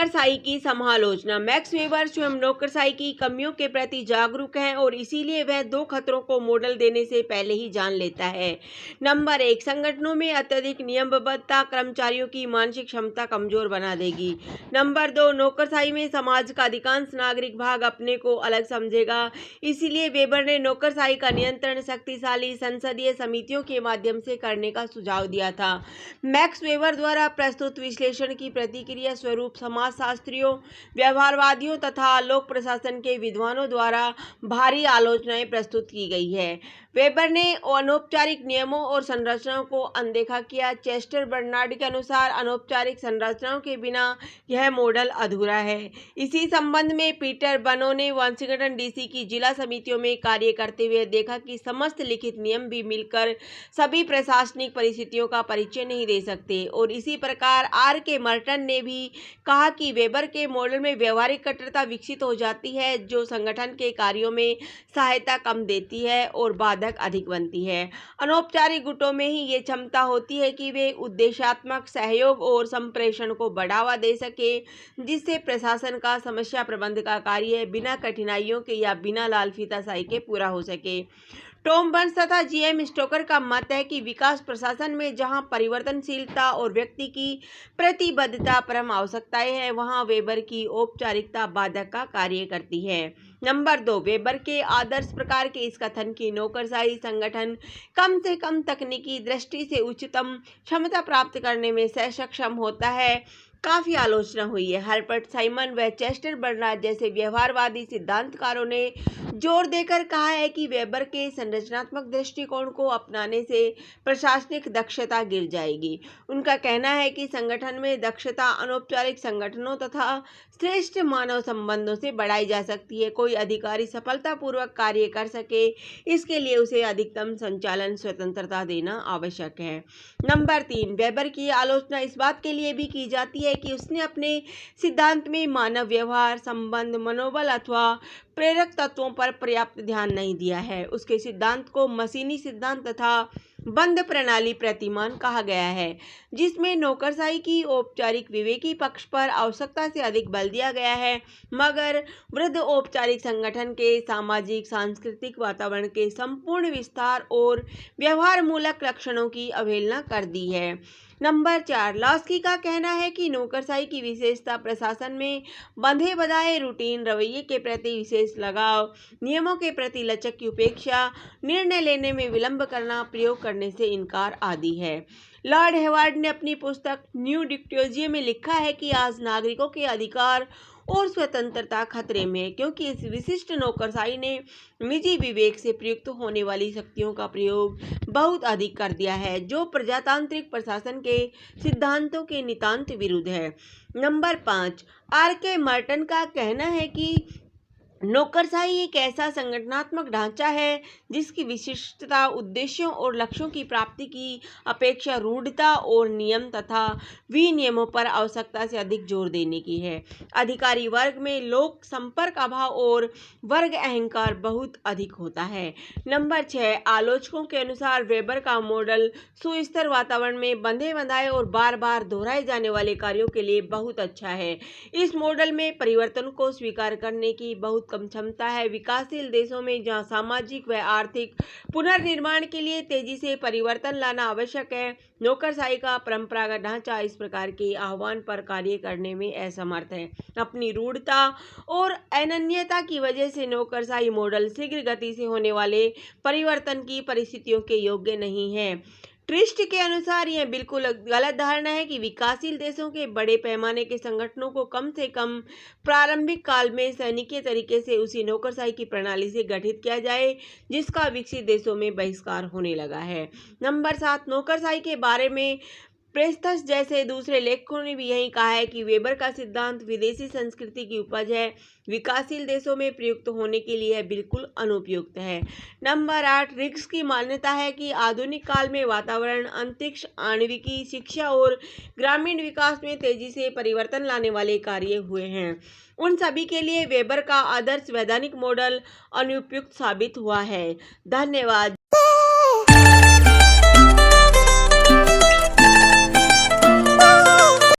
नौकरशाही की समालोचना। मैक्स वेबर स्वयं नौकरशाही की कमियों के प्रति जागरूक हैं और इसीलिए वह दो खतरों को मॉडल देने से पहले ही जान लेता है। नंबर 1, संगठनों में अत्यधिक नियमबद्धता कर्मचारियों की मानसिक क्षमता कमजोर बना देगी। नंबर 2, नौकरशाही में समाज का अधिकांश नागरिक भाग अपने को अलग समझेगा। इसीलिए वेबर ने नौकरशाही का नियंत्रण शक्तिशाली संसदीय समितियों के माध्यम से करने का सुझाव दिया था। मैक्स वेबर द्वारा प्रस्तुत विश्लेषण की प्रतिक्रिया स्वरूप समाजशास्त्रियों, व्यवहारवादियों तथा लोक प्रशासन के विद्वानों द्वारा भारी आलोचनाएं प्रस्तुत की गई है। वेबर ने अनौपचारिक नियमों और संरचनाओं को अनदेखा किया। चेस्टर बर्नार्ड के अनुसार अनौपचारिक संरचनाओं के बिना यह मॉडल अधूरा है। इसी संबंध में पीटर बनो ने वाशिंगटन डीसी की जिला समितियों में कार्य करते हुए देखा कि समस्त लिखित नियम भी मिलकर सभी प्रशासनिक परिस्थितियों का परिचय नहीं दे सकते। और इसी प्रकार R.K. मर्टन ने भी कहा कि वेबर के मॉडल में व्यवहारिक कट्टरता विकसित हो जाती है जो संगठन के कार्यों में सहायता कम देती है और बाधक अधिक बनती है। अनौपचारिक गुटों में ही ये क्षमता होती है कि वे उद्देश्यात्मक सहयोग और संप्रेषण को बढ़ावा दे सके, जिससे प्रशासन का समस्या प्रबंधन का कार्य बिना कठिनाइयों के या बिना लालफीताशाही के पूरा हो सके। टॉम बर्न्स तथा G.M. स्टोकर का मत है कि विकास प्रशासन में जहां परिवर्तनशीलता और व्यक्ति की प्रतिबद्धता परम आवश्यकताएं हैं, वहां वेबर की औपचारिकता बाधक का कार्य करती है। नंबर 2, वेबर के आदर्श प्रकार के इस कथन की नौकरशाही संगठन कम से कम तकनीकी दृष्टि से उच्चतम क्षमता प्राप्त करने में सक्षम होता है काफी आलोचना हुई है। हर्बर्ट साइमन व चेस्टर बर्नार्ड जैसे व्यवहारवादी सिद्धांतकारों ने जोर देकर कहा है कि वेबर के संरचनात्मक दृष्टिकोण को अपनाने से प्रशासनिक दक्षता गिर जाएगी। उनका कहना है कि संगठन में दक्षता अनौपचारिक संगठनों तथा श्रेष्ठ मानव संबंधों से बढ़ाई जा सकती है। कोई अधिकारी सफलतापूर्वक कार्य कर सके, इसके लिए उसे अधिकतम संचालन स्वतंत्रता देना आवश्यक है। नंबर 3, वेबर की आलोचना इस बात के लिए भी की जाती है कि उसने अपने सिद्धांत में मानव व्यवहार, संबंध, मनोबल अथवा प्रेरक तत्वों पर पर्याप्त ध्यान नहीं दिया है। उसके सिद्धांत को मशीनी सिद्धांत तथा बंद प्रणाली प्रतिमान कहा गया है, जिसमें नौकरशाही की औपचारिक विवेकी पक्ष पर आवश्यकता से अधिक बल दिया गया है, मगर वृद्ध औपचारिक संगठन के सामाजिक सांस्कृतिक वातावरण के संपूर्ण विस्तार और व्यवहार मूलक लक्षणों की अवहेलना कर दी है। नंबर 4, लॉस्की का कहना है कि नौकरशाही की विशेषता प्रशासन में बंधे बधाए रूटीन रवैये के प्रति विशेष लगाव, नियमों के प्रति लचक की उपेक्षा, निर्णय लेने में विलंब करना, प्रयोग करने से इनकार आदि है। लॉर्ड हेवार्ड ने अपनी पुस्तक न्यू डिक्टोजिया में लिखा है कि आज नागरिकों के अधिकार और स्वतंत्रता खतरे में है, क्योंकि इस विशिष्ट नौकरशाही ने निजी विवेक से प्रयुक्त होने वाली शक्तियों का प्रयोग बहुत अधिक कर दिया है, जो प्रजातांत्रिक प्रशासन के सिद्धांतों के नितांत विरुद्ध है। Number 5, R.K. मर्टन का कहना है कि नौकरशाही एक ऐसा संगठनात्मक ढांचा है जिसकी विशिष्टता उद्देश्यों और लक्ष्यों की प्राप्ति की अपेक्षा रूढ़ता और नियम तथा विनियमों पर आवश्यकता से अधिक जोर देने की है। अधिकारी वर्ग में लोक संपर्क अभाव और वर्ग अहंकार बहुत अधिक होता है। नंबर 6, आलोचकों के अनुसार वेबर का मॉडल सुस्थिर वातावरण में बंधे बंधाए और बार बार दोहराए जाने वाले कार्यों के लिए बहुत अच्छा है। इस मॉडल में परिवर्तन को स्वीकार करने की बहुत कम क्षमता है। विकासशील देशों में जहां सामाजिक व आर्थिक पुनर्निर्माण के लिए तेजी से परिवर्तन लाना आवश्यक है, नौकरशाही का परंपरागत ढांचा इस प्रकार के आह्वान पर कार्य करने में असमर्थ है। अपनी रूढ़ता और अनन्यता की वजह से नौकरशाही मॉडल शीघ्र गति से होने वाले परिवर्तन की परिस्थितियों के योग्य नहीं है। ट्रिस्ट के अनुसार यह बिल्कुल गलत धारणा है कि विकासशील देशों के बड़े पैमाने के संगठनों को कम से कम प्रारंभिक काल में सैनिकीय तरीके से उसी नौकरशाही की प्रणाली से गठित किया जाए जिसका विकसित देशों में बहिष्कार होने लगा है। नंबर 7, नौकरशाही के बारे में प्रेस्थस जैसे दूसरे लेखकों ने भी यही कहा है कि वेबर का सिद्धांत विदेशी संस्कृति की उपज है, विकासशील देशों में प्रयुक्त होने के लिए बिल्कुल अनुपयुक्त है। नंबर 8, रिग्स की मान्यता है कि आधुनिक काल में वातावरण, अंतरिक्ष, आणविकी, शिक्षा और ग्रामीण विकास में तेजी से परिवर्तन लाने वाले कार्य हुए हैं। उन सभी के लिए वेबर का आदर्श वैधानिक मॉडल अनुपयुक्त साबित हुआ है। धन्यवाद।